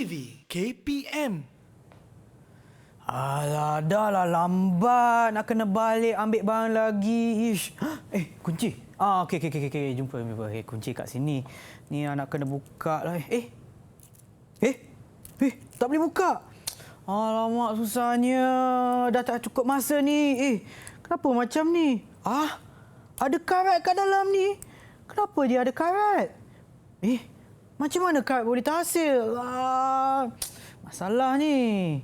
TV KPM. Alah, dah lah lambat. Nak kena balik ambil barang lagi. Ish. Kunci. Okey. Jumpa. Kunci kat sini. Ni nak kena buka lah. Tak boleh buka. Alamak, susahnya. Dah tak cukup masa ni. Kenapa macam ni? Ada karat kat dalam ni. Kenapa dia ada karat? Macam mana karat boleh terhasil? Masalah ni.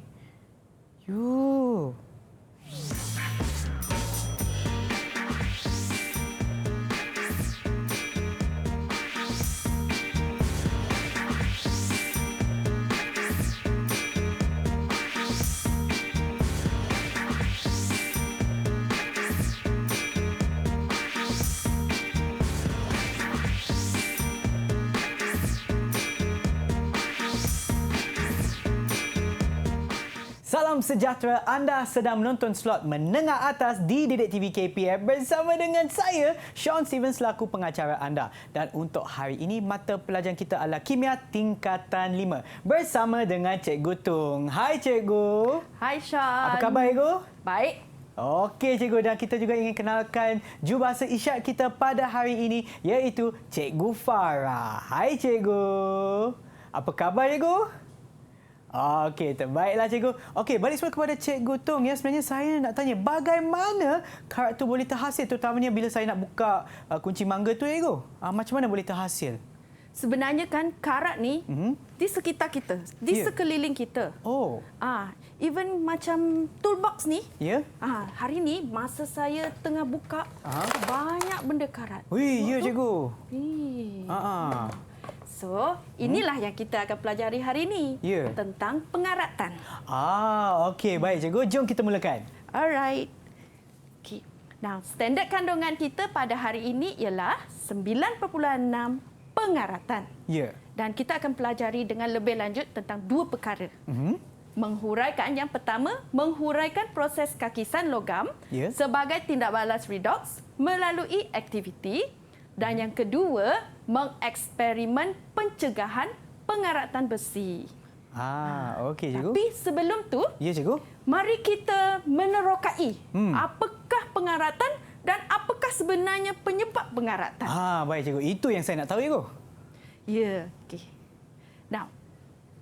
Salam sejahtera, anda sedang menonton slot menengah atas di Didik TV KPM bersama dengan saya, Sean Steven selaku pengacara anda. Dan untuk hari ini, mata pelajaran kita adalah Kimia Tingkatan 5 bersama dengan Cikgu Tung. Hai Cikgu. Hai Sean. Apa khabar Cikgu? Baik. Okey Cikgu, dan kita juga ingin kenalkan jurubahasa isyarat kita pada hari ini iaitu Cikgu Farah. Hai Cikgu. Apa khabar Cikgu? Okey, terbaiklah Cikgu. Okey, balik semula kepada Cikgu Tung. Sebenarnya saya nak tanya, bagaimana karat tu boleh terhasil? Terutamanya bila saya nak buka kunci mangga tu, Cikgu. Macam mana boleh terhasil? Sebenarnya kan karat ni di sekitar kita, di sekeliling kita. Even macam toolbox ni. Hari ni masa saya tengah buka, banyak benda karat. Ya Cikgu. So, inilah yang kita akan pelajari hari ini tentang pengaratan. Okey, baik Cikgu. Jom kita mulakan. Alright. Okay. Now, standard kandungan kita pada hari ini ialah 9.6 pengaratan. Dan kita akan pelajari dengan lebih lanjut tentang dua perkara. Menghuraikan, yang pertama, menghuraikan proses kakisan logam sebagai tindak balas redox melalui aktiviti. Dan yang kedua, mengeksperimen pencegahan pengaratan besi. Okey Cikgu. Tapi sebelum tu, Cikgu, mari kita menerokai apakah pengaratan dan apakah sebenarnya penyebab pengaratan. Baik Cikgu. Itu yang saya nak tahu Cikgu. Okey. Now,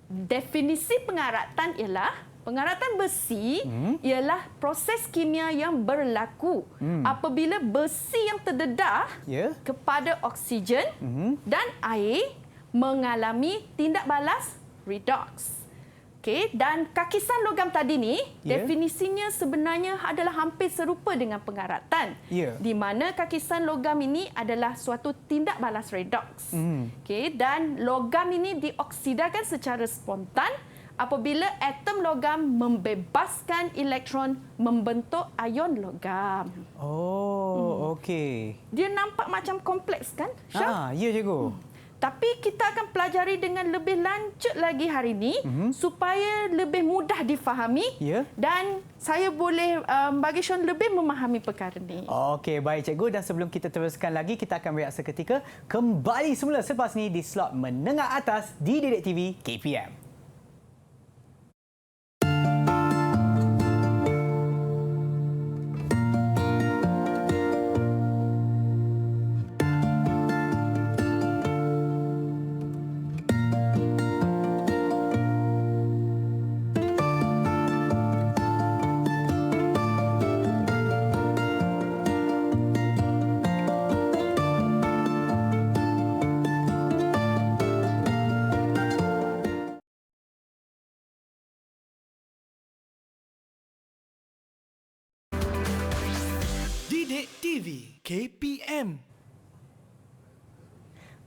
definisi pengaratan ialah pengaratan besi ialah proses kimia yang berlaku apabila besi yang terdedah kepada oksigen dan air mengalami tindak balas redox. Dan kakisan logam tadi ni definisinya sebenarnya adalah hampir serupa dengan pengaratan. Di mana kakisan logam ini adalah suatu tindak balas redox. Dan logam ini dioksidakan secara spontan apabila atom logam membebaskan elektron membentuk ion logam. Okey. Dia nampak macam kompleks kan, Syah? Ya Cikgu. Tapi kita akan pelajari dengan lebih lanjut lagi hari ini supaya lebih mudah difahami dan saya boleh bagi Sean lebih memahami perkara ini. Okey, baik Cikgu. Dan sebelum kita teruskan lagi, kita akan berehat seketika. Kembali semula selepas ini di slot menengah atas di Didik TV KPM. Didik TV KPM.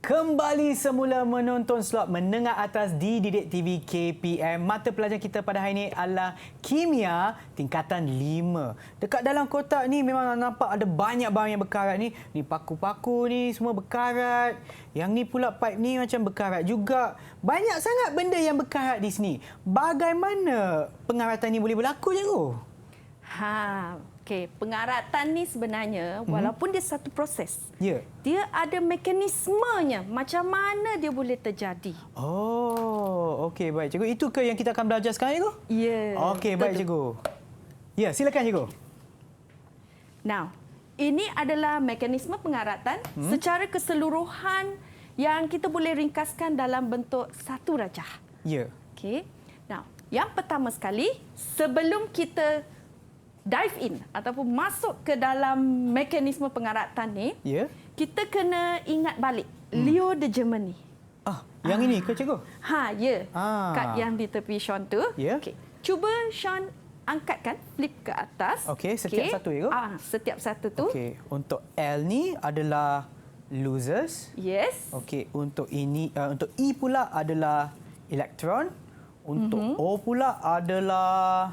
Kembali semula menonton slot menengah atas di Didik TV KPM. Mata pelajaran kita pada hari ini adalah Kimia Tingkatan 5. Dekat dalam kotak ni memang nampak ada banyak barang yang berkarat ni. Ni paku-paku ni semua berkarat. Yang ni pula pipe ni macam berkarat juga. Banyak sangat benda yang berkarat di sini. Bagaimana pengaratan ni boleh berlaku, Cikgu? Okey, pengaratan ni sebenarnya walaupun dia satu proses, Ya. dia ada mekanismenya macam mana dia boleh terjadi. Oh, okey, baik cikgu. Itu ke yang kita akan belajar sekarang, cikgu? Ya. Okey, baik cikgu. Ya, silakan cikgu. Now, ini adalah mekanisme pengaratan secara keseluruhan yang kita boleh ringkaskan dalam bentuk satu rajah. Ya. Okey. Now, yang pertama sekali, sebelum kita dive in ataupun masuk ke dalam mekanisme pengaratan ni, Ya. kita kena ingat balik Leo de Germany. Yang ini ke cikgu? Ya. Ah. Kad yang di tepi Sean tu. Ya. Okey. Cuba Sean angkatkan, flip ke atas. Okey, setiap satu, ya, Kak? Setiap satu tu. Okey, untuk L ni adalah losers. Yes. Okey, untuk ini untuk E pula adalah elektron. Untuk O pula adalah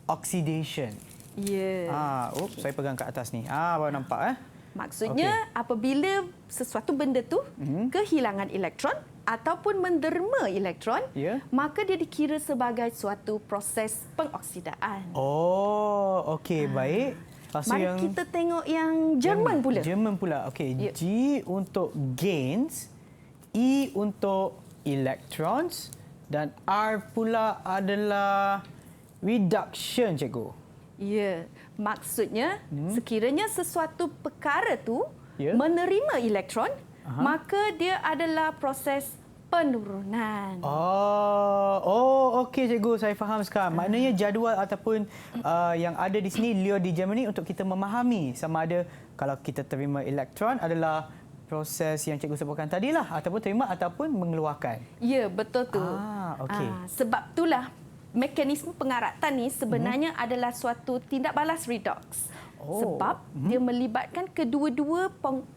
oxidation. Ya. Saya pegang kat atas ni. Baru nampak Maksudnya apabila sesuatu benda tu kehilangan elektron ataupun menderma elektron, Ya. maka dia dikira sebagai suatu proses pengoksidaan. Oh, okey, baik. Lepas tu Mari kita tengok yang Jerman pula. Jerman pula. Okey, Ya. G untuk gains, E untuk electrons dan R pula adalah reduction, cikgu. Ya, maksudnya sekiranya sesuatu perkara tu Ya. menerima elektron, maka dia adalah proses penurunan. Okey cikgu, saya faham sekarang. Maknanya jadual ataupun yang ada di sini Leo di Germany untuk kita memahami sama ada kalau kita terima elektron adalah proses yang cikgu sebutkan tadilah ataupun terima ataupun mengeluarkan. Ya, betul tu. Okey. Sebab itulah mekanisme pengaratan ni sebenarnya adalah suatu tindak balas redox. Sebab dia melibatkan kedua-dua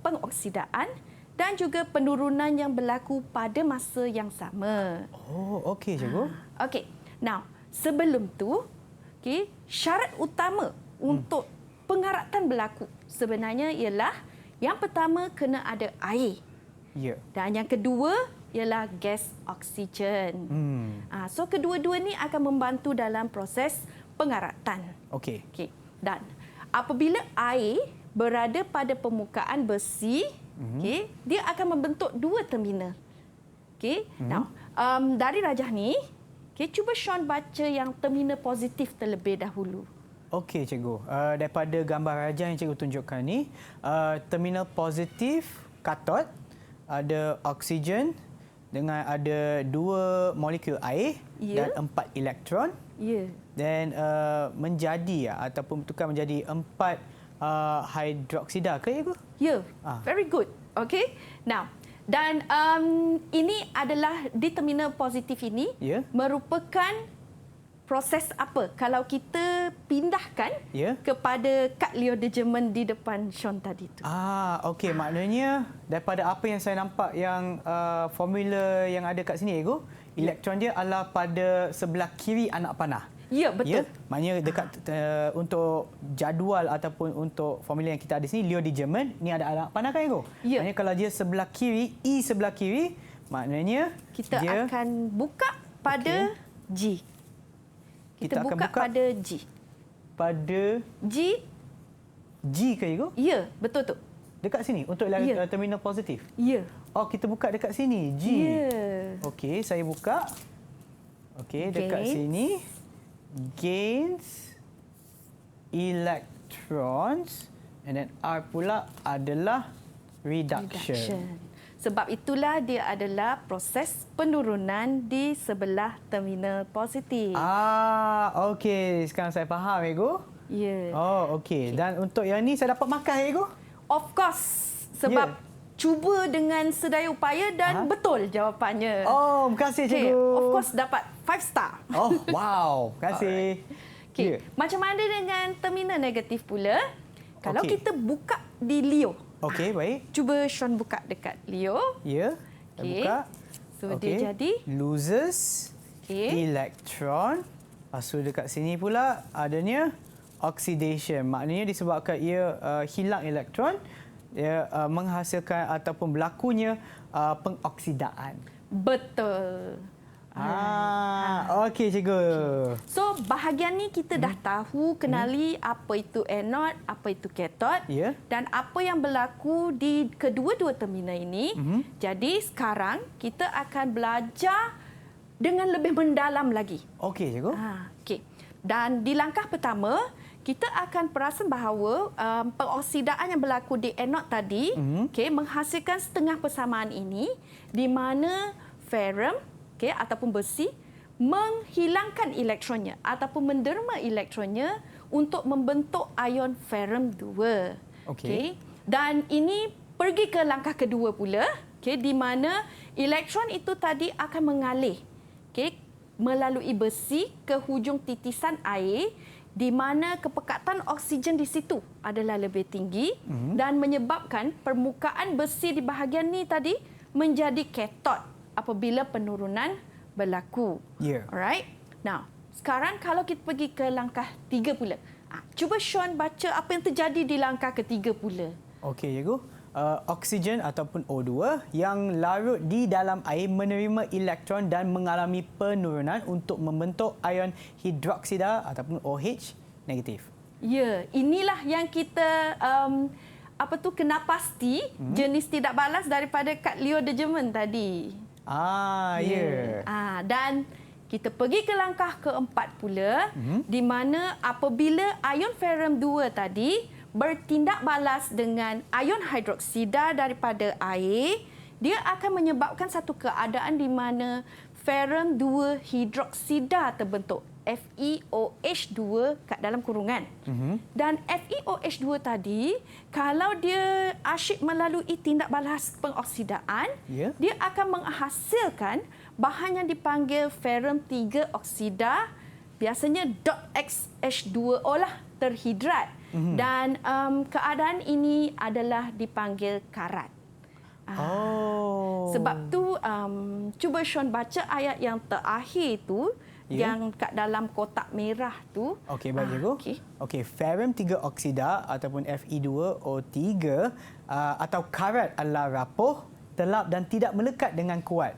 pengoksidaan dan juga penurunan yang berlaku pada masa yang sama. Okey cikgu. Okey. Now, sebelum tu, syarat utama untuk pengaratan berlaku sebenarnya ialah yang pertama kena ada air. Ya. Dan yang kedua ialah gas oksigen. So kedua-dua ni akan membantu dalam proses pengaratan. Okey. Okey. Dan apabila air berada pada permukaan besi, dia akan membentuk dua terminal. Okey. Now, dari rajah ni, cuba Sean baca yang terminal positif terlebih dahulu. Okey cikgu. Daripada gambar rajah yang cikgu tunjukkan ni, terminal positif katod ada oksigen dengan ada 2 molekul air Ya. dan 4 elektron. Ya. Dan menjadi ataupun bertukar menjadi 4 hidroksida ke cikgu? Ya, very good. Okey. Now, dan ini adalah di terminal positif ini merupakan proses apa kalau kita pindahkan kepada kad Leo de Germany di depan Sean tadi tu. Okey, maknanya daripada apa yang saya nampak yang formula yang ada kat sini cikgu, elektron dia adalah pada sebelah kiri anak panah. Ya, betul. Maknanya dekat untuk jadual ataupun untuk formula yang kita ada di sini, Leo di German, ni ada anak panah kan cikgu? Ya. Maknanya kalau dia sebelah kiri, E sebelah kiri, maknanya kita dia akan buka pada G. Kita akan buka pada G. Pada G. G ke cikgu? Ya, betul tu. Dekat sini untuk terminal positif. Ya. Kita buka dekat sini, G. Ya. Okey, saya buka. Okey, dekat sini gains electrons and then R pula adalah reduction. Sebab itulah dia adalah proses penurunan di sebelah terminal positif. Okey. Sekarang saya faham, cikgu. Ya. Okey. Dan untuk yang ni saya dapat markah, cikgu? Of course. Sebab cuba dengan sedaya upaya dan betul jawapannya. Terima kasih, cikgu. Of course dapat 5 star. Wow. Terima kasih. Okay. Macam mana dengan terminal negatif pula? Kalau kita buka di Leo. Okey, baik. Cuba Sean buka dekat Leo. Ya. Saya buka. So dia jadi loses elektron. Lepas tu dekat sini pula adanya oxidation. Maknanya disebabkan ia hilang elektron, ia menghasilkan ataupun berlakunya pengoksidaan. Betul. Okey cikgu. So bahagian ni kita dah tahu, kenali apa itu anode, apa itu kathod, Ya. dan apa yang berlaku di kedua-dua terminal ini. Jadi sekarang kita akan belajar dengan lebih mendalam lagi. Okey cikgu. Okey. Dan di langkah pertama, kita akan perasan bahawa pengoksidaan yang berlaku di anode tadi menghasilkan setengah persamaan ini, di mana ferrum ataupun besi menghilangkan elektronnya ataupun menderma elektronnya untuk membentuk ion ferrum 2. Okey. Dan ini pergi ke langkah kedua pula, di mana elektron itu tadi akan mengalih melalui besi ke hujung titisan air, di mana kepekatan oksigen di situ adalah lebih tinggi dan menyebabkan permukaan besi di bahagian ni tadi menjadi kathod apabila penurunan berlaku. Ya. Alright. Now, sekarang kalau kita pergi ke langkah 3 pula. Cuba Sean baca apa yang terjadi di langkah ketiga pula. Okey cikgu. Oksigen ataupun O2 yang larut di dalam air menerima elektron dan mengalami penurunan untuk membentuk ion hidroksida ataupun OH negatif. Ya, inilah yang kita kena pasti jenis tidak balas daripada kad Leo de German tadi. Ya. Dan kita pergi ke langkah keempat pula, di mana apabila ion ferrum 2 tadi bertindak balas dengan ion hidroksida daripada air, dia akan menyebabkan satu keadaan di mana ferrum 2 hidroksida terbentuk, FeOH2 kat dalam kurungan. Dan FeOH2 tadi, kalau dia asyik melalui tindak balas pengoksidaan, dia akan menghasilkan bahan yang dipanggil ferrum 3 oksida, biasanya .XH2O lah, terhidrat. Dan keadaan ini adalah dipanggil karat. Sebab tu cuba Sean baca ayat yang terakhir tu, yang kat dalam kotak merah tu. Okey, baik cikgu. Okey, ferrum 3 oksida ataupun Fe2O3 atau karat adalah rapuh, telap dan tidak melekat dengan kuat.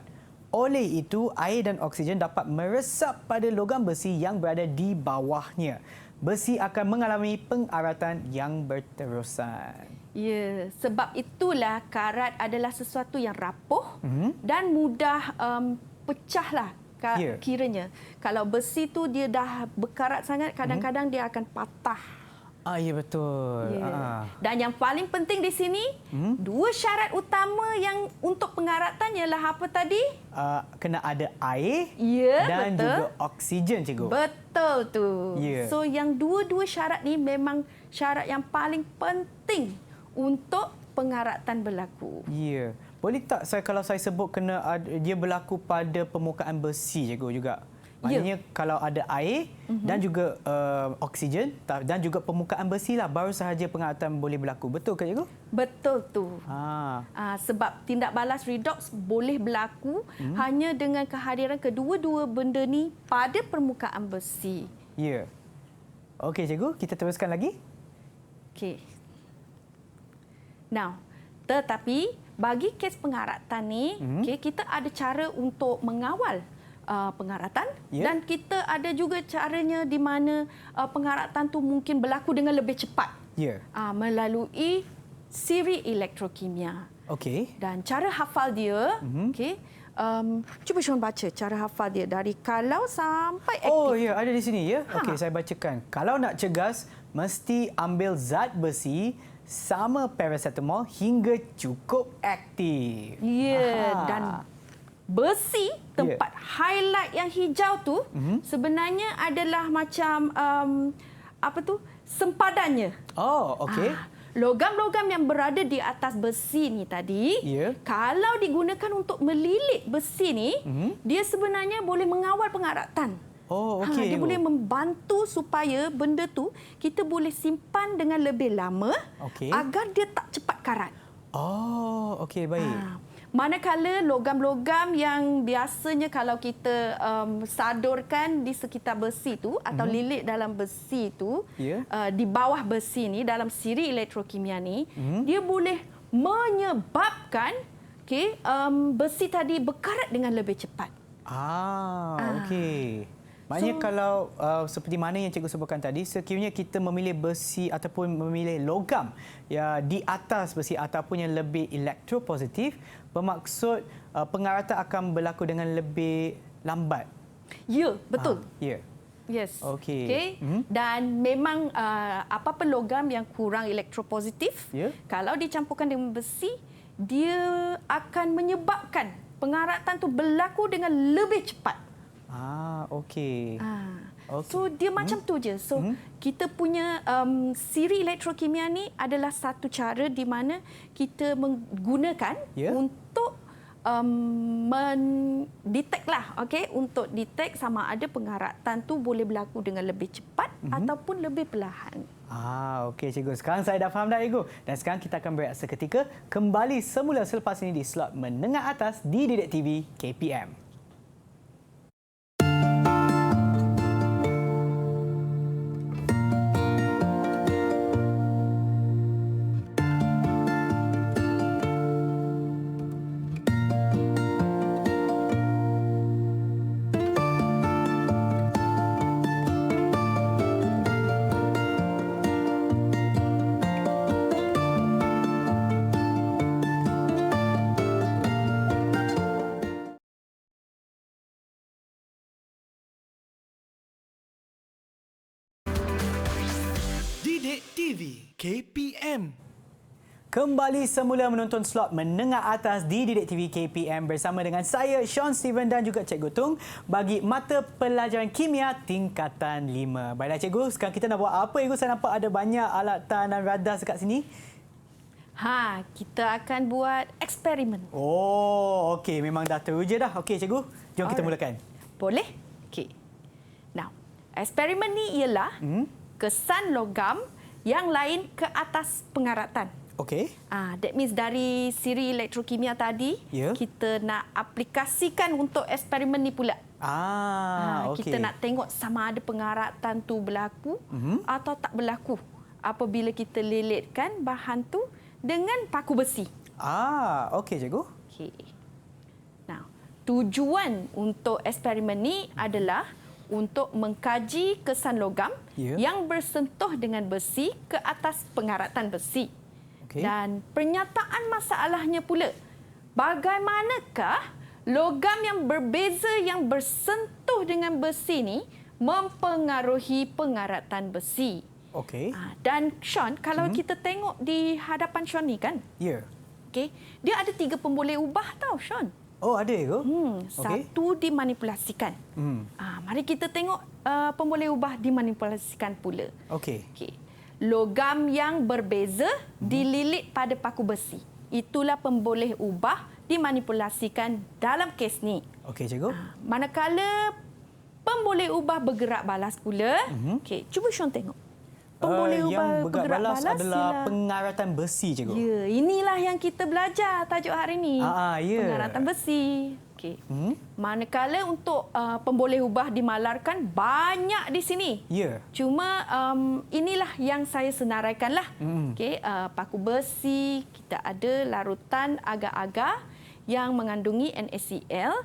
Oleh itu, air dan oksigen dapat meresap pada logam besi yang berada di bawahnya. Besi akan mengalami pengaratan yang berterusan. Ya, sebab itulah karat adalah sesuatu yang rapuh dan mudah pecahlah. Kiranya kalau besi tu dia dah berkarat sangat, kadang-kadang dia akan patah. Ya betul. Dan yang paling penting di sini, dua syarat utama yang untuk pengaratan ialah apa tadi? Kena ada air dan betul. juga oksigen cikgu. Betul tu. So yang dua-dua syarat ni memang syarat yang paling penting untuk pengaratan berlaku. Ya. Boleh tak kalau saya sebut dia berlaku pada permukaan besi cikgu juga? Maknanya kalau ada air dan juga oksigen dan juga permukaan besi lah, baru sahaja pengaratan boleh berlaku. Betul ke cikgu? Betul tu. Sebab tindak balas redox boleh berlaku hanya dengan kehadiran kedua-dua benda ni pada permukaan besi. Ya. Okey cikgu, kita teruskan lagi. Okey. Now, tetapi bagi kes pengaratan ni, kita ada cara untuk mengawal pengaratan dan kita ada juga caranya di mana pengaratan tu mungkin berlaku dengan lebih cepat melalui siri elektrokimia. Okey. Dan cara hafal dia, cuba Sean baca cara hafal dia dari kalau sampai aktif. Oh ya, ada di sini ya. Okey, saya bacakan. Kalau nak cegas, mesti ambil zat besi sama paracetamol hingga cukup aktif. Dan besi, tempat highlight yang hijau tu sebenarnya adalah macam sempadannya. Oh, okey. Logam-logam yang berada di atas besi ni tadi, kalau digunakan untuk melilit besi ni, dia sebenarnya boleh mengawal pengaratan. Oh, okey. Dia boleh membantu supaya benda tu kita boleh simpan dengan lebih lama agar dia tak cepat karat. Oh, okey, baik. Manakala logam-logam yang biasanya kalau kita sadurkan di sekitar besi tu atau lilit dalam besi tu, di bawah besi ni dalam siri elektrokimia ni, dia boleh menyebabkan besi tadi berkarat dengan lebih cepat. Okey. Maknanya kalau seperti mana yang cikgu sebutkan tadi, sekiranya kita memilih besi ataupun memilih logam ya di atas besi ataupun yang lebih elektropositif, bermaksud pengaratan akan berlaku dengan lebih lambat. Ya, betul. Ya. Yes. Okey. Dan memang apa-apa logam yang kurang elektropositif, kalau dicampurkan dengan besi, dia akan menyebabkan pengaratan tu berlaku dengan lebih cepat. Okey. So dia macam tu je. So kita punya siri elektrokimia ni adalah satu cara di mana kita menggunakan untuk mendetect lah, okey, untuk detect sama ada pengaratan tu boleh berlaku dengan lebih cepat ataupun lebih perlahan. Okey cikgu. Sekarang saya dah faham dah cikgu. Dan sekarang kita akan berehat seketika, kembali semula selepas ini di slot menengah atas di Didik TV KPM. Didik TV KPM. Kembali semula menonton slot menengah atas di Didik TV KPM bersama dengan saya, Sean Steven dan juga Cikgu Tung bagi mata pelajaran kimia tingkatan 5. Baiklah Cikgu, sekarang kita nak buat apa Cikgu? Saya nampak ada banyak alatan dan radar dekat sini. Kita akan buat eksperimen. Okey. Memang dah teruja dah. Okey Cikgu, jom kita mulakan. Boleh? Okey. Now, eksperimen ni ialah kesan logam yang lain ke atas pengaratan. Okey. That means dari siri elektrokimia tadi, kita nak aplikasikan untuk eksperimen ni pula. Okey. Kita nak tengok sama ada pengaratan tu berlaku atau tak berlaku apabila kita lilitkan bahan tu dengan paku besi. Okey cikgu. Okey. Now, tujuan untuk eksperimen ni adalah untuk mengkaji kesan logam yang bersentuh dengan besi ke atas pengaratan besi. Dan pernyataan masalahnya pula, bagaimanakah logam yang berbeza yang bersentuh dengan besi ni mempengaruhi pengaratan besi. Okey. Dan Sean, kalau kita tengok di hadapan Sean ni kan? Okey, dia ada 3 pemboleh ubah tau Sean. Ada ke? Satu dimanipulasikan. Mari kita tengok pemboleh ubah dimanipulasikan pula. Okey. Logam yang berbeza dililit pada paku besi. Itulah pemboleh ubah dimanipulasikan dalam kes ni. Okey cikgu. Manakala pemboleh ubah bergerak balas pula, cuba Sean tengok. Pemboleh ubah yang bergerak balas adalah pengaratan besi cikgu. Ya, inilah yang kita belajar tajuk hari ini. Pengaratan besi. Okey. Manakala untuk pemboleh ubah dimalarkan banyak di sini. Cuma inilah yang saya senaraikanlah. Okey, paku besi, kita ada larutan agar-agar yang mengandungi NaCl,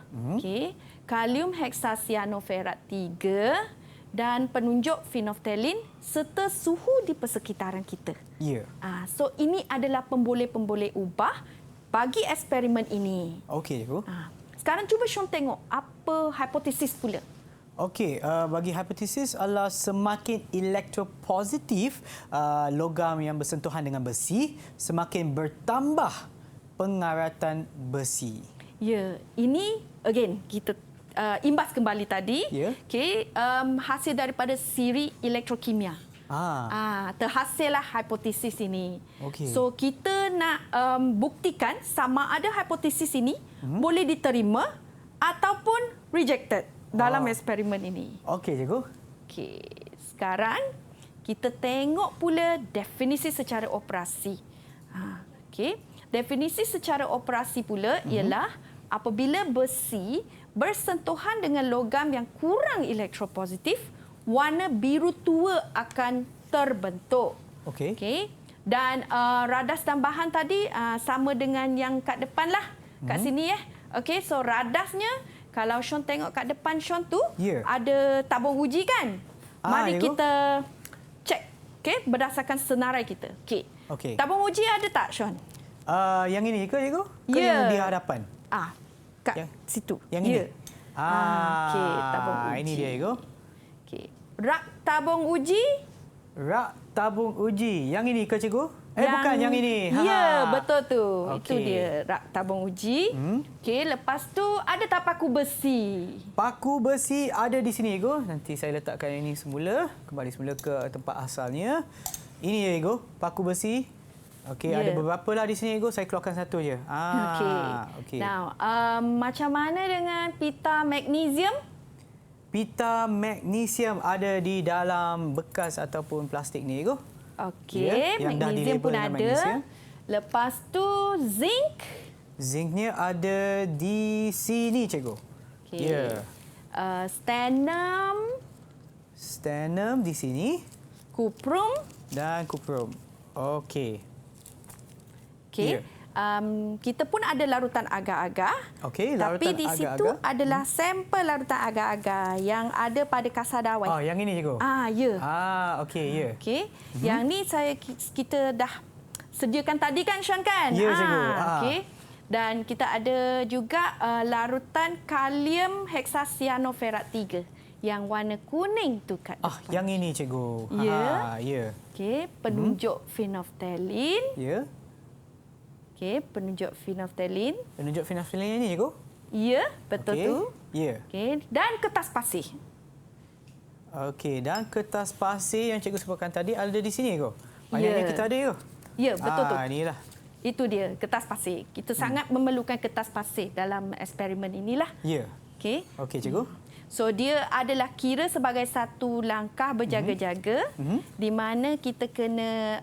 kalium heksasianoferat 3 dan penunjuk phenolphthalein serta suhu di persekitaran kita. So ini adalah pemboleh-pemboleh ubah bagi eksperimen ini. Okey cikgu. Sekarang cuba Sean tengok apa hipotesis pula. Okey, bagi hipotesis adalah semakin elektropositif logam yang bersentuhan dengan besi, semakin bertambah pengaratan besi. Ya, ini again kita imbas kembali tadi. Hasil daripada siri elektrokimia. Terhasillah hipotesis ini. So kita nak buktikan sama ada hipotesis ini boleh diterima ataupun rejected dalam eksperimen ini. Okey cikgu. Okey, sekarang kita tengok pula definisi secara operasi. Definisi secara operasi pula ialah apabila besi bersentuhan dengan logam yang kurang elektropositif, warna biru tua akan terbentuk. Dan radas dan bahan tadi sama dengan yang kat depan lah. Kat sini so radasnya kalau Sean tengok kat depan Sean tu, Ya. ada tabung uji kan? Mari cikgu. kita cek, okey, berdasarkan senarai kita. Okey. Okey. Tabung uji ada tak, Sean? Yang ini ke cikgu? Ke Ya. yang di hadapan? Kat Yang- situ. Yang Ya. ini? Okey, tabung uji. Ini dia cikgu. Okey. Rak tabung uji. Rak tabung uji. Yang ini ke cikgu? Bukan yang ini. Ya, betul tu. Itu Okey. dia rak tabung uji. Okey, lepas tu ada tak paku besi? Paku besi ada di sini, Ego. Nanti saya letakkan ini semula. Kembali semula ke tempat asalnya. Ini ya, Ego. Paku besi. Okey, Ya. ada beberapa lah di sini, Ego. Saya keluarkan satu je. Okey. Now, macam mana dengan pita magnesium? Pita magnesium ada di dalam bekas ataupun plastik ni, Ego. Okey, Ya, yang dah magnesium pun dilabel dengan ada. magnesium. Lepas tu zinc. Zincnya ada di sini, Cikgu. Okey. Ya. Stannum, Stannum di sini cuprum. dan cuprum. Okey. Okey. Ya. Kita pun ada larutan agar-agar. Okey, Tapi larutan di situ agar-agar. adalah sampel larutan agar-agar yang ada pada kasar dawai. Oh, yang ini, Cikgu. Ya. Okey, ya. Okey. Yang ni kita dah sediakan tadi kan, Sean kan? Ya, cikgu. Okey. Dan kita ada juga larutan kalium heksacyanoferat 3 yang warna kuning tu kat depan. Yang ini, Cikgu. Ya. Ya. Okey, penunjuk phenolphthalein. Ya. Okey, penunjuk phenolphthalein. Penunjuk phenolphthalein ini, Cikgu. Ya, betul Okey. tu. Ya. Okey, dan kertas pasir. Okey, dan kertas pasir yang Cikgu sebutkan tadi ada di sini, Cikgu. Maknanya Ya. kita ada, Cikgu. Ya, betul tu. Inilah. Itu dia, kertas pasir. Kita sangat memerlukan kertas pasir dalam eksperimen inilah. Ya. Okey. Okey, Cikgu. So dia adalah kira sebagai satu langkah berjaga-jaga di mana kita kena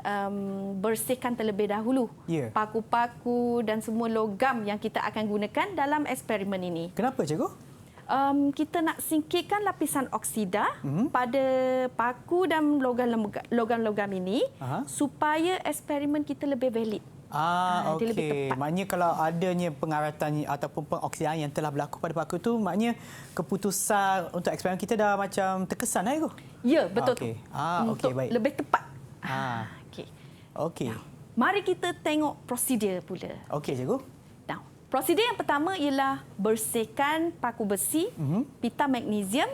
bersihkan terlebih dahulu Ya. paku-paku dan semua logam yang kita akan gunakan dalam eksperimen ini. Kenapa, Cikgu? Kita nak singkirkan lapisan oksida pada paku dan logam-logam ini Aha. supaya eksperimen kita lebih valid. Dia lebih Okey. tepat. Maknanya kalau adanya pengaratan ataupun pengoksidaan yang telah berlaku pada paku tu, maknanya keputusan untuk eksperimen kita dah macam terkesan, Cikgu? Ya, betul Okey. tu. Okey, Untuk baik. lebih tepat. Okey. Okey. Mari kita tengok prosedur pula. Okey, Cikgu. Now, prosedur yang pertama ialah bersihkan paku besi, pita magnesium,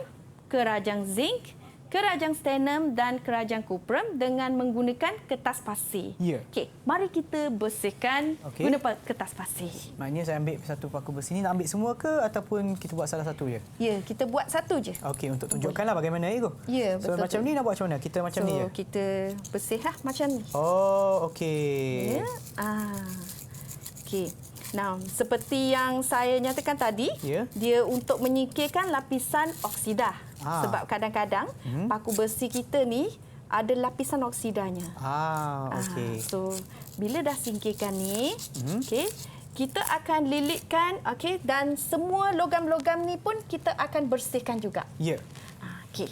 kerajang zinc, kerajang stannum dan kerajang cuprum dengan menggunakan kertas pasir. Ya. Okey, mari kita bersihkan Okey. guna kertas pasir. Maknanya saya ambil satu paku besi ni, nak ambil semua ke ataupun kita buat salah satu je? Ya, kita buat satu je. Okey, untuk tunjukkanlah bagaimana, Cikgu. Ya, So, betul macam tu. ni nak buat macam mana? Kita macam ni je? Kita bersihlah macam ni. Oh, okey. Ya. Okey. Now, seperti yang saya nyatakan tadi, Ya. dia untuk menyingkirkan lapisan oksida. Sebab kadang-kadang paku besi kita ni ada lapisan oksidanya. Okey. So, bila dah singkirkan ni, okey, kita akan lilitkan, okey, dan semua logam-logam ni pun kita akan bersihkan juga. Ya. Okey.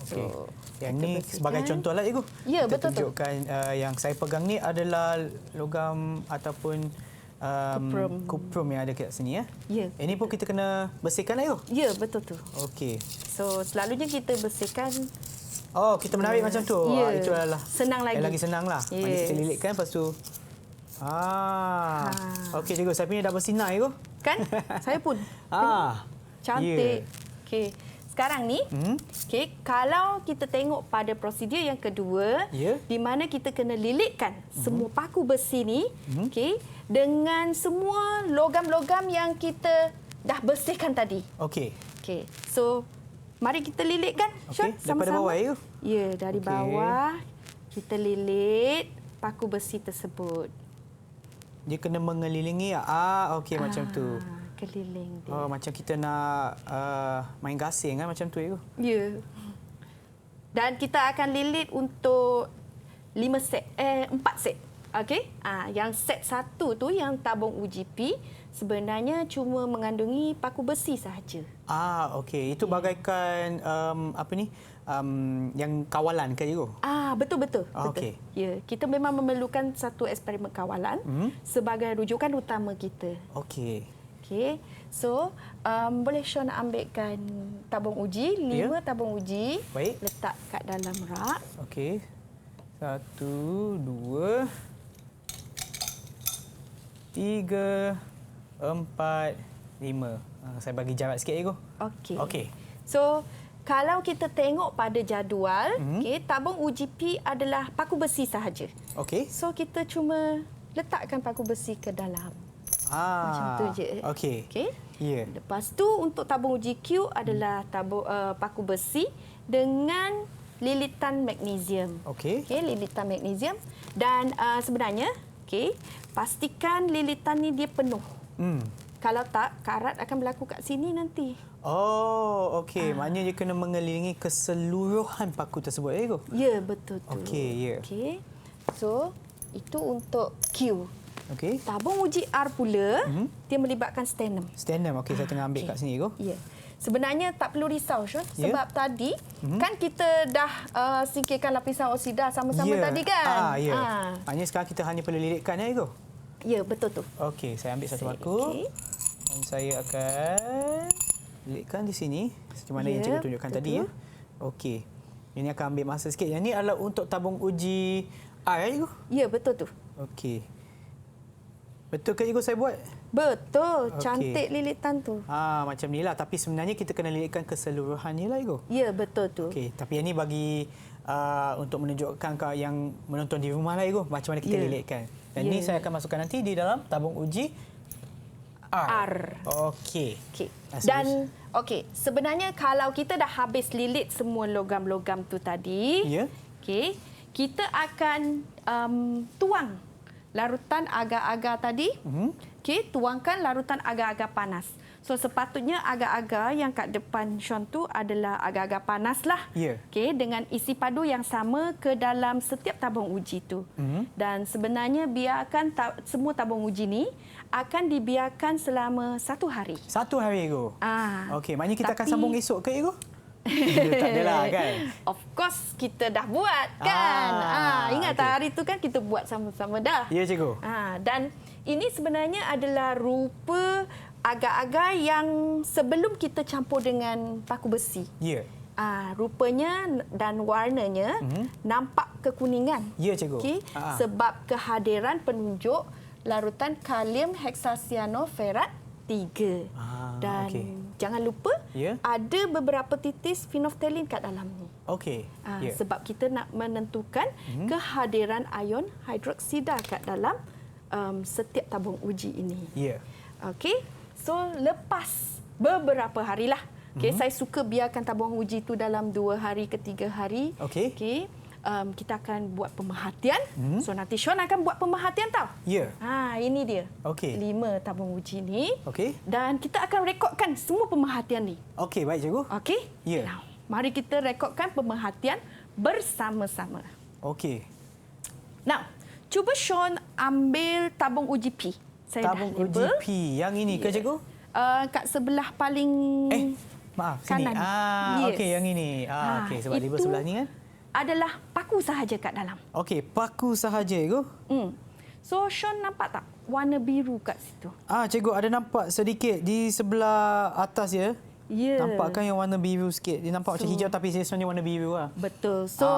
Okey. So, Yang kita ni bersihkan. sebagai contohlah, Cikgu. Ya, kita betul tu. tunjukkan yang saya pegang ni adalah logam ataupun kuprum yang ada kat sini, ya. Ya. Ini pun kita kena bersihkan, Cikgu. Ya, betul tu. Okey. So, selalunya kita bersihkan. Oh, kita menarik macam tu. Ya. Itu adalah Senang lagi. Yang lagi senang lah. Maknanya kita Yes. lilitkan, lepas tu. Okey, Cikgu. Saya punya dah bersinar, Cikgu. Kan? Saya pun. Cantik. Okey. Sekarang ni, okey, kalau kita tengok pada prosedur yang kedua, Ya. di mana kita kena lilitkan semua paku besi ni, okey, dengan semua logam-logam yang kita dah bersihkan tadi. Okey. Okey. So, mari kita lilitkan, Sean, Okey, daripada bawah, ya? Ya, dari Okey. bawah kita lilit paku besi tersebut. Dia kena mengelilingi. Okey, macam tu. Keliling dia. Oh, macam kita nak main gasing kan, macam tu, Cikgu. Ya. Dan kita akan lilit untuk 4 set. Okey? Yang set 1 tu yang tabung UGP sebenarnya cuma mengandungi paku besi sahaja. Okey. Itu bagaikan yang kawalan ke, Cikgu? Betul. Okey. Ya, kita memang memerlukan satu eksperimen kawalan sebagai rujukan utama kita. Okey. Okey. So, boleh Sean ambilkan tabung uji, 5 tabung uji. Baik. Letak kat dalam rak. Okey. 1, 2, 3, 4, 5. Saya bagi jarak sikit, Ego. Okey. Okey. So, kalau kita tengok pada jadual, tabung uji P adalah paku besi sahaja. Okey. So, kita cuma letakkan paku besi ke dalam. Macam tu je. Okey. Okey. Ya. Lepas tu untuk tabung uji Q adalah paku besi dengan lilitan magnesium. Okey. Okey, lilitan magnesium dan sebenarnya pastikan lilitan ni dia penuh. Kalau tak, karat akan berlaku kat sini nanti. Oh, okey. Maknanya dia kena mengelilingi keseluruhan paku tersebut, Ego. Ya, betul tu. Okey, ya. Okey. So, itu untuk Q. Okey. Tabung uji R pula, dia melibatkan sternum. Sternum. Okey, saya tengah ambil okey. kat sini, Ego. Ya. Sebenarnya tak perlu risau, Sean. Ya. Sebab tadi kan kita dah singkirkan lapisan oksida sama-sama tadi kan? Ya. Maknanya sekarang kita hanya perlu lilitkan, ya, Ego? Ya, betul tu. Okey, saya ambil satu paku. Okey. Dan saya akan lilitkan di sini. Macam mana yang cikgu tunjukkan betul tadi, ya. Okey. Ini akan ambil masa sikit. Yang ini adalah untuk tabung uji R, ya, Ego? Ya, betul tu. Okey. Betul ke, Ego, saya buat? Betul. Okey. Cantik lilitan tu. Macam inilah. Tapi sebenarnya kita kena lilitkan keseluruhannya lah, Ego. Ya, betul tu. Okey, tapi yang ini bagi untuk menunjukkan yang menonton di rumah lah, Ego, macam mana kita lilitkan. Dan ini saya akan masukkan nanti di dalam tabung uji R. Okey. Okey. Dan sebenarnya kalau kita dah habis lilit semua logam-logam tu tadi, okey, kita akan tuang larutan agar-agar tadi. Okey, tuangkan larutan agar-agar panas. So sepatutnya agar-agar yang kat depan Sean tu adalah agar-agar panas lah. Okey, dengan isi padu yang sama ke dalam setiap tabung uji tu. Dan sebenarnya biarkan semua tabung uji ni akan dibiarkan selama 1 hari. 1 hari, Ego? Okey, maknanya kita akan sambung esok ke, Ego? Tak adalah, kan? Of course, kita dah buat, kan? Ingat tak hari tu kan kita buat sama-sama dah? Ya, cikgu. Dan ini sebenarnya adalah rupa agar-agar yang sebelum kita campur dengan paku besi. Ya. Rupanya dan warnanya nampak kekuningan. Ya, cikgu. Okay? Sebab kehadiran penunjuk larutan kalium heksasianoferat 3. Dan jangan lupa ada beberapa titis phenolphthalein kat dalam ni. Okey. Sebab kita nak menentukan kehadiran ion hidroksida kat dalam setiap tabung uji ini. Ya. Okey. So lepas beberapa harilah. Okey, saya suka biarkan tabung uji itu dalam 2 hari ke 3 hari. Okey. Kita akan buat pemerhatian. So nanti Sean akan buat pemerhatian tau. Ya. Ini dia. Okey. 5 tabung uji ni. Okey. Dan kita akan rekodkan semua pemerhatian ni. Okey, baik, cikgu. Okey? Ya. Now, mari kita rekodkan pemerhatian bersama-sama. Okey. Now, cuba Sean ambil tabung uji P. Saya tabung dah uji label. P. Yang ini ke, cikgu? Kat sebelah paling maaf, sini. kanan. Okey, yang ini. Okey, sebab label sebelah ni kan. Adalah paku sahaja kat dalam. Okey, paku sahaja, cikgu. So, Sean nampak tak warna biru kat situ? Cikgu, ada nampak sedikit di sebelah atas ya. Ya. Nampakkan yang warna biru sikit. Dia nampak macam hijau tapi sebenarnya warna biru lah. Betul. So,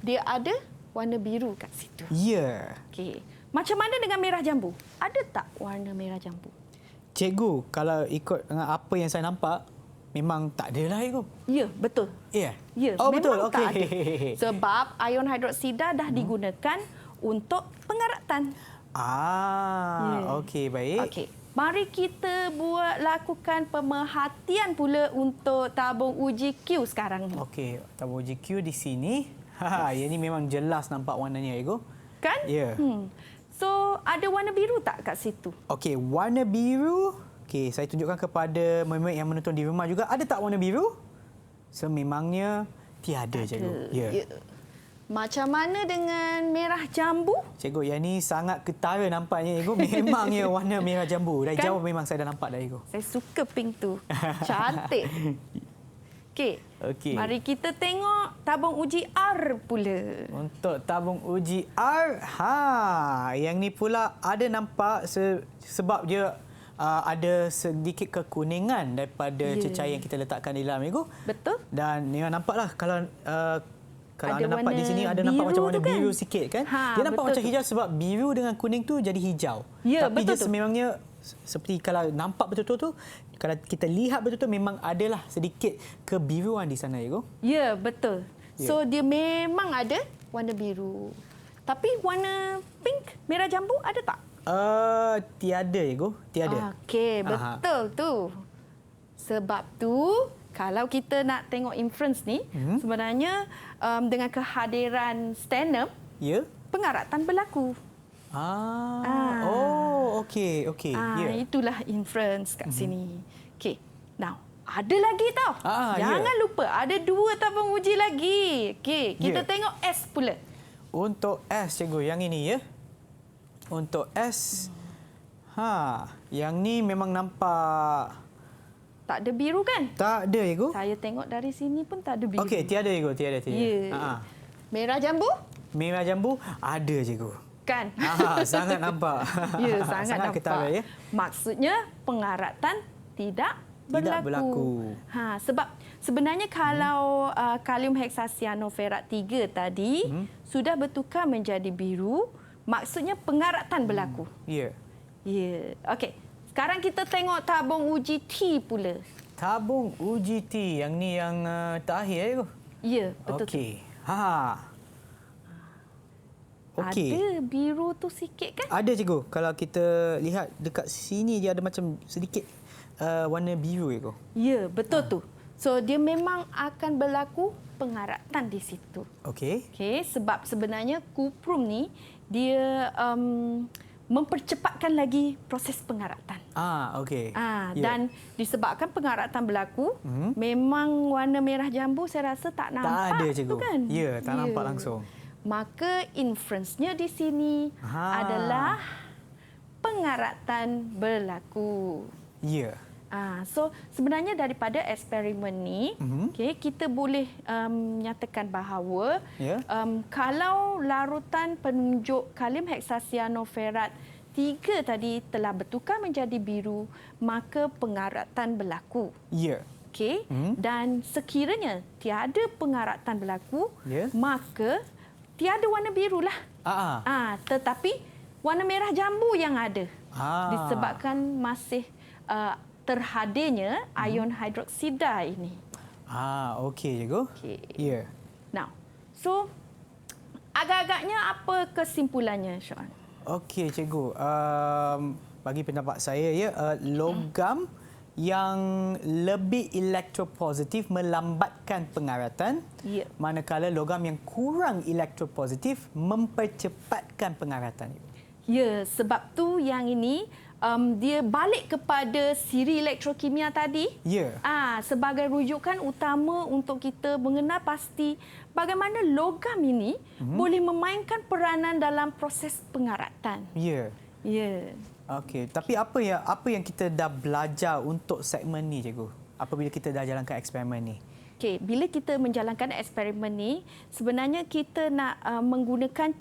dia ada warna biru kat situ. Ya. Okey. Macam mana dengan merah jambu? Ada tak warna merah jambu? Cikgu, kalau ikut dengan apa yang saya nampak, memang tak ada lah, cikgu. Ya, betul. Ya. Ya, Oh, memang betul. tak Okey. ada. Sebab ion hidroksida dah digunakan untuk pengaratan. Okey, baik. Okey. Mari kita lakukan pemerhatian pula untuk tabung uji Q sekarang ni. Okey, tabung uji Q di sini. Yang ni memang jelas nampak warnanya, cikgu. Kan? Ya. So, ada warna biru tak kat situ? Okey, warna biru. Okey, saya tunjukkan kepada murid-murid yang menonton di rumah juga. Ada tak warna biru? Sememangnya tiada, cikgu. Ya. Macam mana dengan merah jambu? Cikgu, yang ni sangat ketara nampaknya, cikgu. Memangnya warna merah jambu. Dari jauh memang saya dah nampak dah, cikgu. Saya suka pink tu. Cantik. Okey. Mari kita tengok tabung uji R pula. Untuk tabung uji R, yang ni pula ada nampak sebab dia ada sedikit kekuningan daripada cecair yang kita letakkan di dalam, cikgu. Betul. Dan memang nampaklah kalau Ada anda nampak di warna sini ada nampak macam warna biru tu kan? biru sikit kan. Dia nampak betul macam tu. hijau sebab biru dengan kuning tu jadi hijau. Ya, Tapi betul dia tu. sememangnya seperti kalau nampak betul-betul tu, kalau kita lihat betul-betul memang adalah sedikit kebiruan di sana, cikgu. Ya, betul. Ya. So dia memang ada warna biru. Tapi warna pink, merah jambu ada tak? Tiada, cikgu. Tiada. Okey, betul tu. Sebab tu kalau kita nak tengok inference ni, sebenarnya dengan kehadiran stenum, Ya. pengaratan berlaku. Oh, okey. Ya. Itulah inference kat sini. Okey. Now, ada lagi tau. Jangan lupa, ada 2 tabung uji lagi. Okey, kita tengok S pula. Untuk S, cikgu, yang ini ya. Untuk S, yang ni memang nampak Tak ada biru kan? tak ada, cikgu. Saya tengok dari sini pun tak ada biru. Okey, tiada, cikgu, tiada. Ya. Merah jambu? Merah jambu ada, cikgu. Kan? Sangat nampak. Ya, sangat nampak. ketara, ya. Maksudnya pengaratan tidak berlaku. Sebab sebenarnya kalau kalium heksasianoferat 3 tadi sudah bertukar menjadi biru, maksudnya pengaratan berlaku. Ya. Ya. Okey. Sekarang kita tengok tabung uji T pula. Tabung uji T, yang ni yang terakhir, cikgu. Ya, betul. Okey. Okey. Ada biru tu sikit kan? Ada, cikgu. Kalau kita lihat dekat sini, dia ada macam sedikit warna biru, cikgu. Ya, betul tu. So, dia memang akan berlaku pengaratan di situ. Okey. Okey, sebab sebenarnya kuprum ni, dia mempercepatkan lagi proses pengaratan. Okey. Dan disebabkan pengaratan berlaku, memang warna merah jambu saya rasa tak nampak. Tak ada, cikgu. Tu kan? Ya, tak nampak langsung. Maka inference-nya di sini adalah pengaratan berlaku. Ya. So sebenarnya daripada eksperimen ni, kita boleh nyatakan bahawa kalau larutan penunjuk kalium heksasianoferat 3 tadi telah bertukar menjadi biru, maka pengaratan berlaku. Ya. Okey, dan sekiranya tiada pengaratan berlaku, maka tiada warna biru lah. Tetapi warna merah jambu yang ada. Disebabkan masih terhadirnya ion hidroksida ini. Okey, cikgu. Ya. Now, so agak-agaknya apa kesimpulannya, Sean? Okey, cikgu. Bagi pendapat saya, logam yang lebih elektropositif melambatkan pengaratan, manakala logam yang kurang elektropositif mempercepatkan pengaratan. Ya, sebab tu yang ini dia balik kepada siri elektrokimia tadi. Ya. Sebagai rujukan utama untuk kita mengenal pasti bagaimana logam ini boleh memainkan peranan dalam proses pengaratan. Ya. Ya. Okey, tapi apa yang kita dah belajar untuk segmen ni, cikgu? Apabila kita dah jalankan eksperimen ni? Okey, bila kita menjalankan eksperimen ni, sebenarnya kita nak menggunakan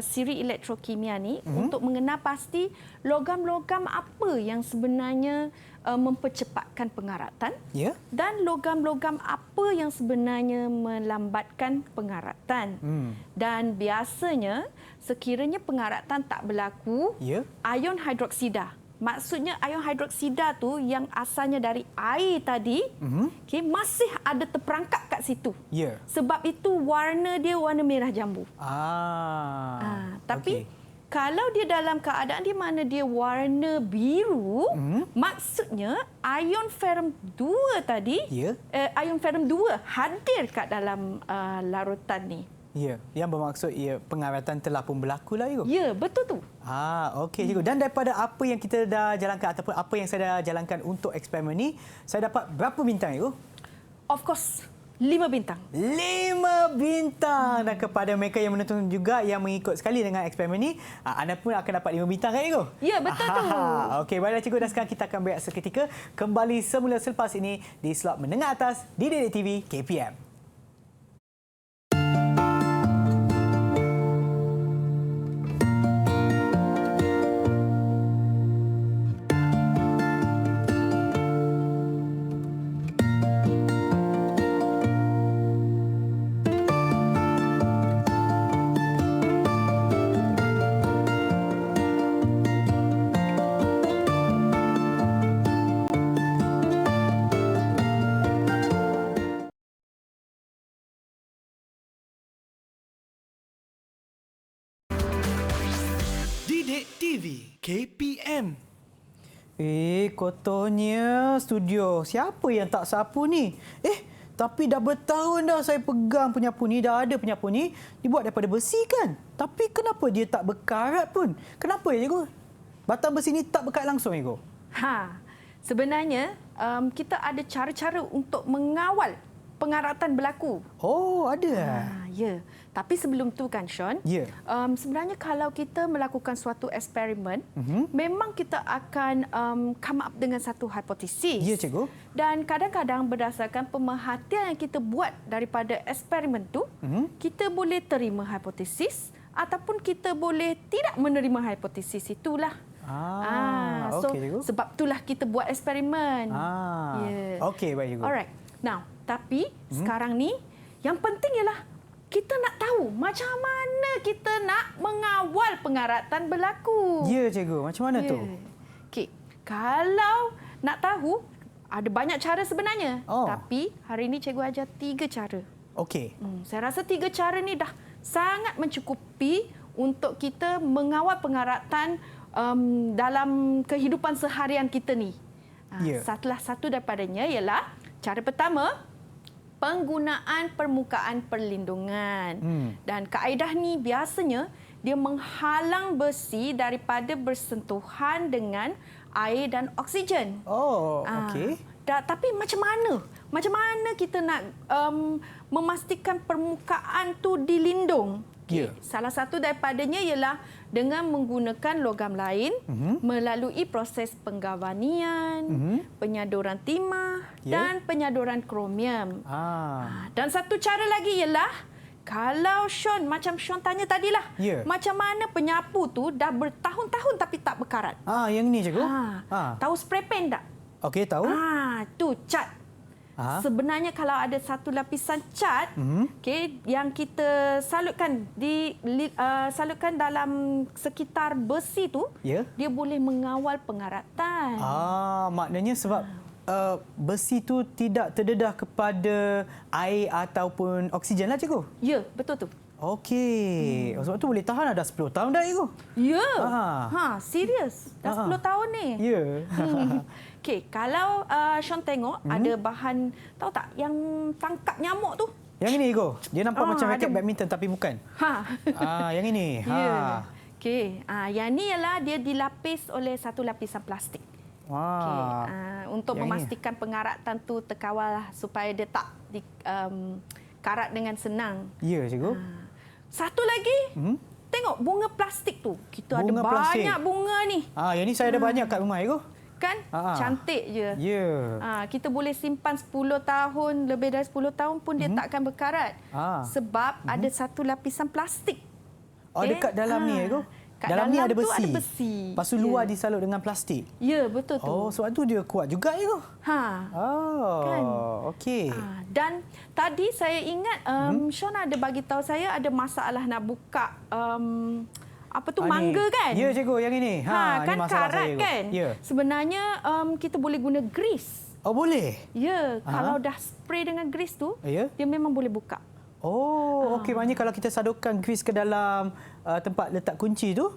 siri elektrokimia ni untuk mengenal pasti logam-logam apa yang sebenarnya mempercepatkan pengaratan dan logam-logam apa yang sebenarnya melambatkan pengaratan. Dan biasanya sekiranya pengaratan tak berlaku, ion hidroksida. Maksudnya ion hidroksida tu yang asalnya dari air tadi, masih ada terperangkap kat situ. Sebab itu warna dia warna merah jambu. Tapi kalau dia dalam keadaan di mana dia warna biru, maksudnya ion ferrum 2 tadi, ion ferrum 2 hadir kat dalam larutan ni. Ya, yang bermaksud pengaratan telah pun berlaku lah, cikgu. Ya, betul tu. Okey, cikgu. Dan daripada apa yang kita dah jalankan ataupun apa yang saya dah jalankan untuk eksperimen ni, saya dapat berapa bintang, cikgu? Of course, 5 bintang. 5 bintang. Dan kepada mereka yang menonton juga yang mengikut sekali dengan eksperimen ni, anda pun akan dapat 5 bintang, kan, cikgu? Ya, betul tu. Okey, baiklah, cikgu. Dan sekarang kita akan berehat seketika. Kembali semula selepas ini di slot Menengah Atas di Didik TV KPM. TV KPM. Kotornya studio. Siapa yang tak sapu ni? Tapi dah bertahun dah saya pegang penyapu ni. Dah ada penyapu ni. Dibuat daripada besi kan? Tapi kenapa dia tak berkarat pun? Kenapa ya, Cikgu? Batang besi ni tak berkarat langsung, Cikgu? Sebenarnya kita ada cara-cara untuk mengawal pengaratan berlaku. Oh, ada. Ya. Tapi sebelum tu kan, Sean, sebenarnya kalau kita melakukan suatu eksperimen, memang kita akan come up dengan satu hipotesis. Ya, Cikgu. Dan kadang-kadang berdasarkan pemerhatian yang kita buat daripada eksperimen tu, kita boleh terima hipotesis ataupun kita boleh tidak menerima hipotesis itulah. So, okey, Cikgu. sebab itulah kita buat eksperimen. Okey, baik, Cikgu. Alright. Now, tapi sekarang ni yang penting ialah kita nak tahu macam mana kita nak mengawal pengaratan berlaku. Ya, Cikgu. Macam mana tu? Okey. Kalau nak tahu, ada banyak cara sebenarnya. Oh. Tapi hari ini cikgu ajar 3 cara. Okey. Saya rasa 3 cara ni dah sangat mencukupi untuk kita mengawal pengaratan dalam kehidupan seharian kita ni. Salah satu daripadanya ialah cara pertama, penggunaan permukaan perlindungan. Dan kaedah ni biasanya dia menghalang besi daripada bersentuhan dengan air dan oksigen. Oh, okey. Tapi macam mana? Macam mana kita nak memastikan permukaan tu dilindung? Salah satu daripadanya ialah dengan menggunakan logam lain melalui proses penggalvanian, penyaduran timah dan penyaduran kromium. Dan satu cara lagi ialah kalau Sean, macam Sean tanya tadilah, macam mana penyapu tu dah bertahun-tahun tapi tak berkarat. Yang ni, Cikgu. Tahu spray paint tak? Okey, tahu. Tu cat. Sebenarnya kalau ada satu lapisan cat yang kita salutkan salutkan dalam sekitar besi tu, dia boleh mengawal pengaratan. Maknanya sebab besi tu tidak terdedah kepada air ataupun oksigen lah, Cikgu? Ya, betul tu. Okey. Sebab tu boleh tahan dah 10 tahun dah, Cikgu? Ya. Serius. Dah 10 tahun ni. Ya. Okey, kalau Sean tengok ada bahan, tahu tak, yang tangkap nyamuk tu? Yang ini, Cikgu. Dia nampak macam raket badminton tapi bukan. Yang ini. Okey, yang ni ialah dia dilapis oleh satu lapisan plastik. Untuk memastikan pengaratan tu terkawal supaya dia tak karat dengan senang. Ya, Cikgu. Satu lagi, tengok bunga plastik tu. Kita ada banyak bunga ni. Yang ni saya ada banyak kat rumah, Cikgu. Kan? Cantik je. Ya. Kita boleh simpan 10 tahun, lebih dari 10 tahun pun dia tak akan berkarat. Sebab ada satu lapisan plastik. Dekat dalam ni, Cikgu? Dalam ni ada besi. Lepas tu luar disalut dengan plastik. Ya, betul tu. Sebab tu dia kuat juga, Cikgu. Kan? Okey. Dan tadi saya ingat Sean ada bagi tahu saya ada masalah nak buka mangga kan? Ya, Cikgu, yang ini. Kan ini karat saya, kan? Ya. Sebenarnya kita boleh guna grease. Boleh? Ya, kalau dah spray dengan grease tu, dia memang boleh buka. Okey. Maknanya kalau kita sadurkan grease ke dalam tempat letak kunci tu,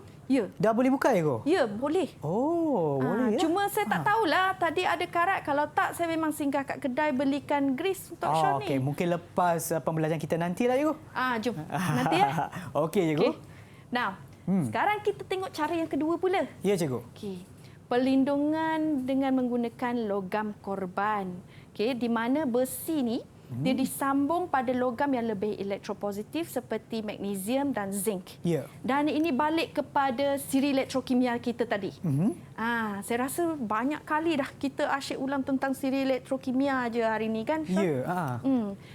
dah boleh buka, Cikgu? Ya, boleh. Boleh. Cuma saya tak tahulah tadi ada karat. Kalau tak, saya memang singgah kat kedai belikan grease untuk Sean ni. Okey, mungkin lepas pembelajaran kita nantilah, Cikgu. Jom. Nanti ya. Okey, Cikgu. Now, sekarang kita tengok cara yang kedua pula. Ya, Cikgu. Okey. Perlindungan dengan menggunakan logam korban. Okey, di mana besi ni dia disambung pada logam yang lebih elektropositif seperti magnesium dan zinc. Dan ini balik kepada siri elektrokimia kita tadi. Saya rasa banyak kali dah kita asyik ulang tentang siri elektrokimia aja hari ni kan?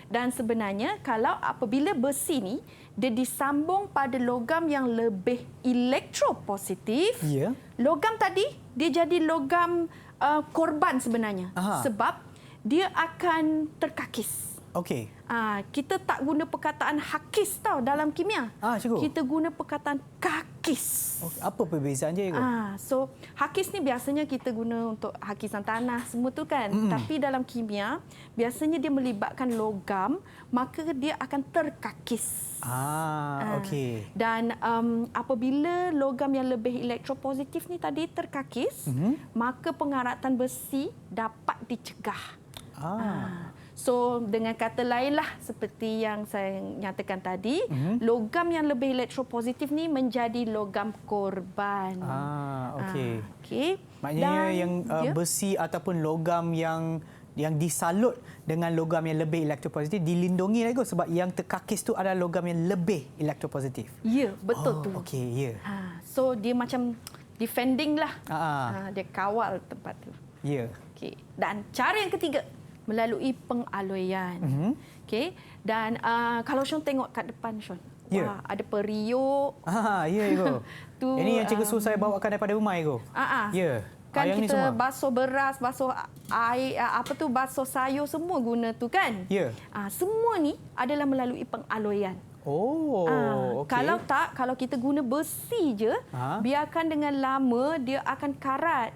Dan sebenarnya kalau apabila besi ni dia disambung pada logam yang lebih elektropositif, logam tadi dia jadi logam korban sebenarnya. Sebab dia akan terkakis. Okey. Kita tak guna perkataan hakis tau dalam kimia. Cikgu. Kita guna perkataan kakis. hakis. Apa perbezaan cikgu? So hakis ni biasanya kita guna untuk hakisan tanah semua tu kan. Tapi dalam kimia biasanya dia melibatkan logam, maka dia akan terkakis. Okey. Dan apabila logam yang lebih elektropositif ni tadi terkakis, maka pengaratan besi dapat dicegah. So dengan kata lain lah seperti yang saya nyatakan tadi, logam yang lebih elektropositif ni menjadi logam korban. Okey. Okey. Maknanya yang besi ataupun logam yang disalut dengan logam yang lebih elektropositif dilindungi lagi sebab yang terkakis tu adalah logam yang lebih elektropositif. Ya, betul tu. Okey, ya. So dia macam defending lah. Dia kawal tempat tu. Ya. Okey. Dan cara yang ketiga melalui pengaloyan. Okey. Dan kalau Sean tengok kat depan Sean. Wah, ada periuk. Ya, Ibu. Tu ini yang cikgu suruh saya bawakan daripada rumah, Ibu. Ya. Kan yang kita basuh beras, basuh air, basuh sayur semua guna tu kan? Ya. Semua ni adalah melalui pengaloyan. Okey. Kalau kita guna besi je, biarkan dengan lama dia akan karat.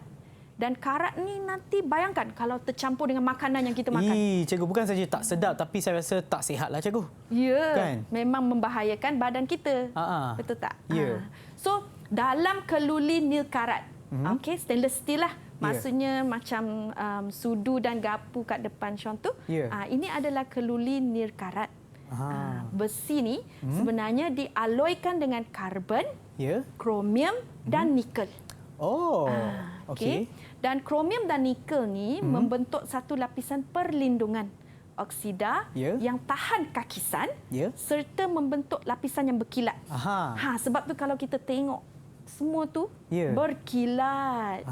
Dan karat ni nanti bayangkan kalau tercampur dengan makanan yang kita makan. Cikgu, bukan saja tak sedap tapi saya rasa tak sihatlah, cikgu. Ya, kan? Memang membahayakan badan kita. Betul tak? Ya. So, dalam keluli nil karat, okey, stainless steel lah. Maksudnya macam sudu dan gapu kat depan Sean tu. Ini adalah keluli nil karat. Besi ni sebenarnya dialoikan dengan karbon, kromium dan nikel. Okey. Dan kromium dan nikel ni membentuk satu lapisan perlindungan oksida yang tahan kakisan serta membentuk lapisan yang berkilat. Sebab tu kalau kita tengok semua tu berkilat.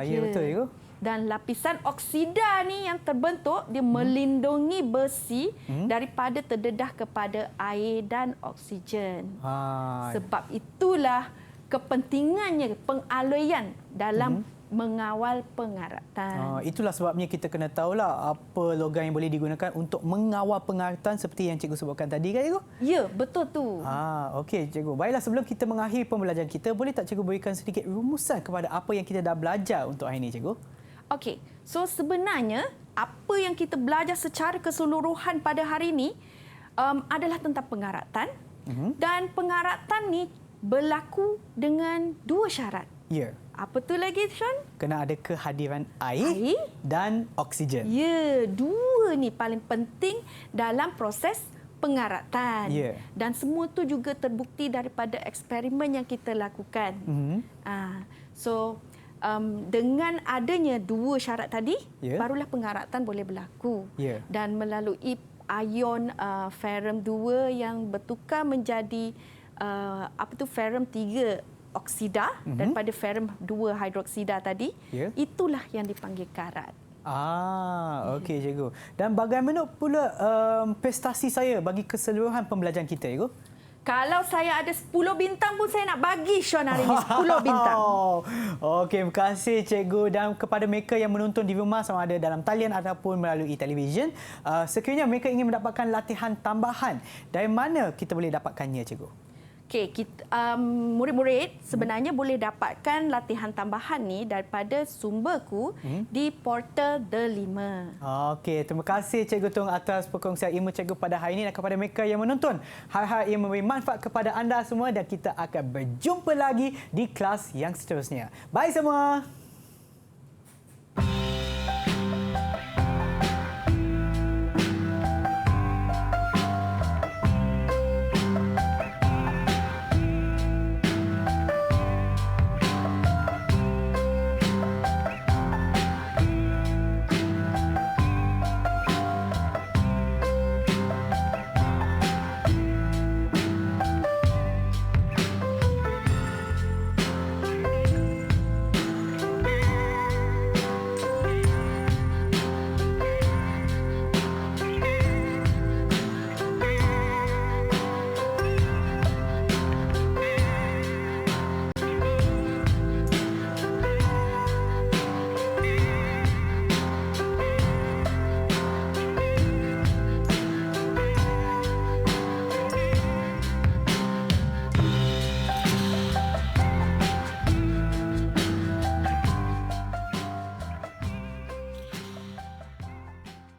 Ya, betul, Ibu. Dan lapisan oksida ni yang terbentuk dia melindungi besi daripada terdedah kepada air dan oksigen. Sebab itulah kepentingannya pengaloyan dalam mengawal pengaratan. Itulah sebabnya kita kena tahulah apa logam yang boleh digunakan untuk mengawal pengaratan seperti yang cikgu sebutkan tadi, kan, Cikgu? Ya, betul tu. Okey, Cikgu. Baiklah, sebelum kita mengakhiri pembelajaran kita, boleh tak Cikgu berikan sedikit rumusan kepada apa yang kita dah belajar untuk hari ini, Cikgu? Okey. So sebenarnya apa yang kita belajar secara keseluruhan pada hari ini adalah tentang pengaratan. Dan pengaratan ni berlaku dengan dua syarat. Ya. Apa tu lagi, Sean? Kena ada kehadiran air dan oksigen. Ya, dua ni paling penting dalam proses pengaratan. Dan semua tu juga terbukti daripada eksperimen yang kita lakukan. So, dengan adanya dua syarat tadi, barulah pengaratan boleh berlaku. Dan melalui ion ferrum 2 yang bertukar menjadi ferrum 3 oksida daripada ferrum 2 hidroksida tadi, itulah yang dipanggil karat. Okey, Cikgu. Dan bagaimana pula prestasi saya bagi keseluruhan pembelajaran kita, Cikgu? Kalau saya ada 10 bintang pun saya nak bagi Sean hari ini 10 bintang. Okey, terima kasih, Cikgu. Dan kepada mereka yang menonton di rumah sama ada dalam talian ataupun melalui televisyen, sekiranya mereka ingin mendapatkan latihan tambahan, dari mana kita boleh dapatkannya, Cikgu? Okey, murid-murid sebenarnya boleh dapatkan latihan tambahan ni daripada sumberku di portal The 5. Okey, terima kasih Cikgu Tung atas perkongsian ilmu Cikgu pada hari ini dan kepada mereka yang menonton. Harap ia memberi manfaat kepada anda semua dan kita akan berjumpa lagi di kelas yang seterusnya. Bye semua.